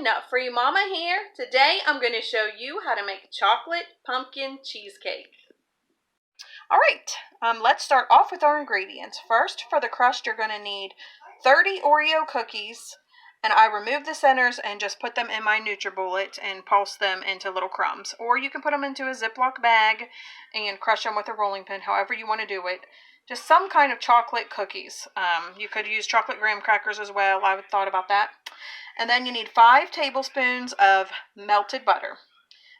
Nut-Free Mama here. Today I'm going to show you how to make chocolate pumpkin cheesecake. Alright, let's start off with our ingredients. First, for the crust you're going to need 30 Oreo cookies, and I removed the centers and just put them in my NutriBullet and pulse them into little crumbs. Or you can put them into a Ziploc bag and crush them with a rolling pin, however you want to do it. Just some kind of chocolate cookies. You could use chocolate graham crackers as well. I thought about that. And then you need 5 tablespoons of melted butter.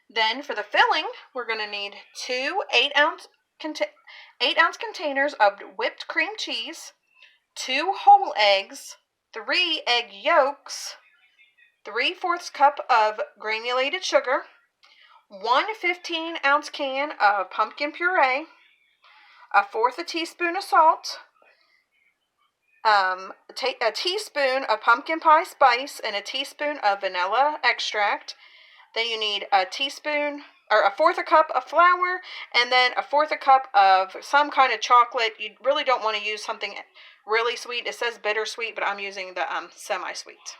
Then for the filling, we're going to need 2 8-ounce containers of whipped cream cheese, 2 whole eggs, 3 egg yolks, 3/4 cup of granulated sugar, 1 15-ounce can of pumpkin puree, 1/4 teaspoon of salt, a teaspoon of pumpkin pie spice, and a teaspoon of vanilla extract. Then you need a teaspoon or 1/4 cup of flour, and then 1/4 cup of some kind of chocolate. You really don't want to use something really sweet. It says bittersweet, but I'm using the semi-sweet.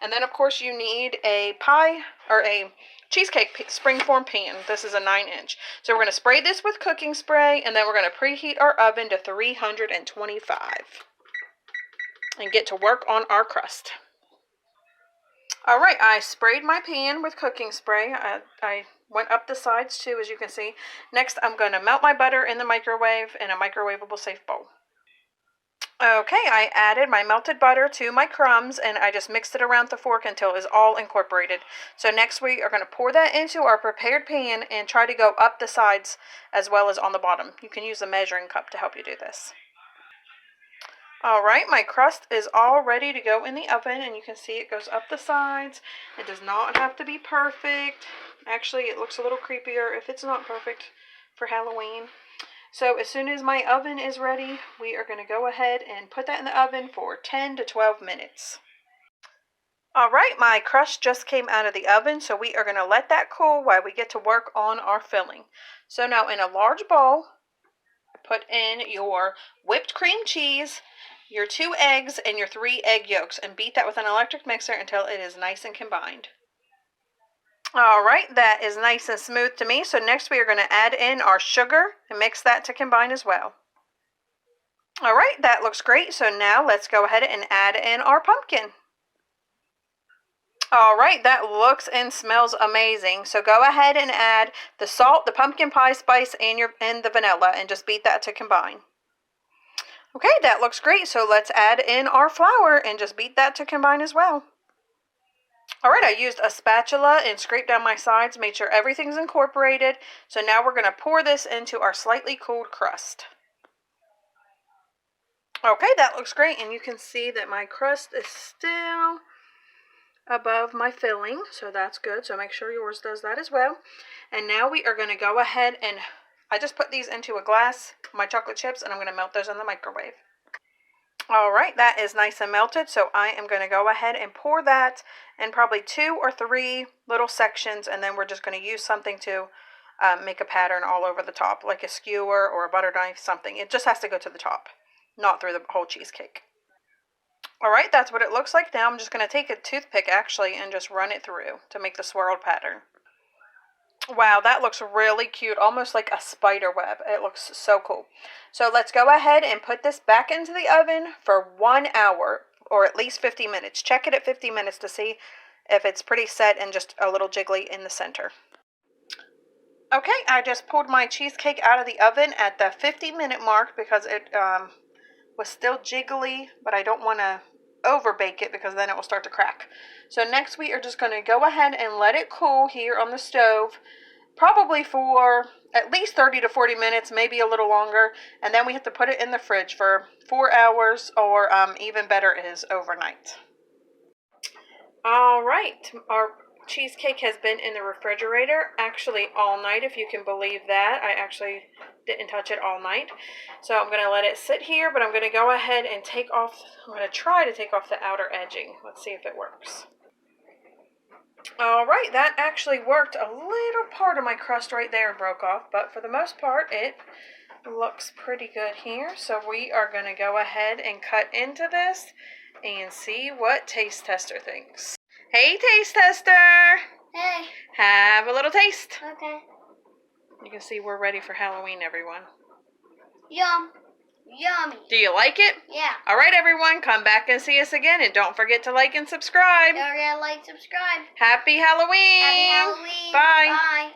And then of course you need a pie or a cheesecake springform pan. This is a 9-inch. So we're going to spray this with cooking spray, and then we're going to preheat our oven to 325 and get to work on our crust. Alright, I sprayed my pan with cooking spray. I went up the sides too, as you can see. Next, I'm going to melt my butter in the microwave in a microwavable safe bowl. Okay, I added my melted butter to my crumbs, and I just mixed it around the fork until it is all incorporated. So next we are going to pour that into our prepared pan and try to go up the sides as well as on the bottom. You can use a measuring cup to help you do this. Alright, my crust is all ready to go in the oven, and you can see it goes up the sides. It does not have to be perfect. Actually, it looks a little creepier if it's not perfect for Halloween. So as soon as my oven is ready, we are going to go ahead and put that in the oven for 10 to 12 minutes. Alright, my crust just came out of the oven, so we are going to let that cool while we get to work on our filling. So now in a large bowl, put in your whipped cream cheese, your 2 eggs, and your 3 egg yolks, and beat that with an electric mixer until it is nice and combined. Alright, that is nice and smooth to me. So next we are going to add in our sugar and mix that to combine as well. Alright, that looks great. So now let's go ahead and add in our pumpkin. Alright, that looks and smells amazing. So go ahead and add the salt, the pumpkin pie spice, and the vanilla, and just beat that to combine. Okay, that looks great. So let's add in our flour and just beat that to combine as well. Alright, I used a spatula and scraped down my sides, made sure everything's incorporated. So now we're going to pour this into our slightly cooled crust. Okay, that looks great, and you can see that my crust is still above my filling, so that's good. So make sure yours does that as well. And now we are going to go ahead and I just put these into a glass, my chocolate chips, and I'm going to melt those in the microwave. Alright, that is nice and melted, so I am going to go ahead and pour that in probably 2 or 3 little sections, and then we're just going to use something to make a pattern all over the top, like a skewer or a butter knife, something. It just has to go to the top, not through the whole cheesecake. Alright, that's what it looks like. Now I'm just going to take a toothpick, actually, and just run it through to make the swirled pattern. Wow, that looks really cute, almost like a spider web. It looks so cool. So let's go ahead and put this back into the oven for 1 hour, or at least 50 minutes. Check it at 50 minutes to see if it's pretty set and just a little jiggly in the center. Okay, I just pulled my cheesecake out of the oven at the 50-minute mark because it was still jiggly, but I don't want to over bake it because then it will start to crack. So next we are just going to go ahead and let it cool here on the stove, probably for at least 30 to 40 minutes, maybe a little longer, and then we have to put it in the fridge for 4 hours, or even better is overnight. Alright, our cheesecake has been in the refrigerator actually all night, if you can believe that. I actually didn't touch it all night. So I'm going to let it sit here, but I'm going to go ahead and I'm going to try to take off the outer edging. Let's see if it works. Alright, that actually worked. A little part of my crust right there broke off, but for the most part it looks pretty good here. So we are going to go ahead and cut into this and see what Taste Tester thinks. Hey, taste tester. Hey. Have a little taste. Okay. You can see we're ready for Halloween, everyone. Yum. Yummy. Do you like it? Yeah. All right, everyone, come back and see us again, and don't forget to like and subscribe. Don't forget to like, subscribe. Happy Halloween. Happy Halloween. Bye. Bye.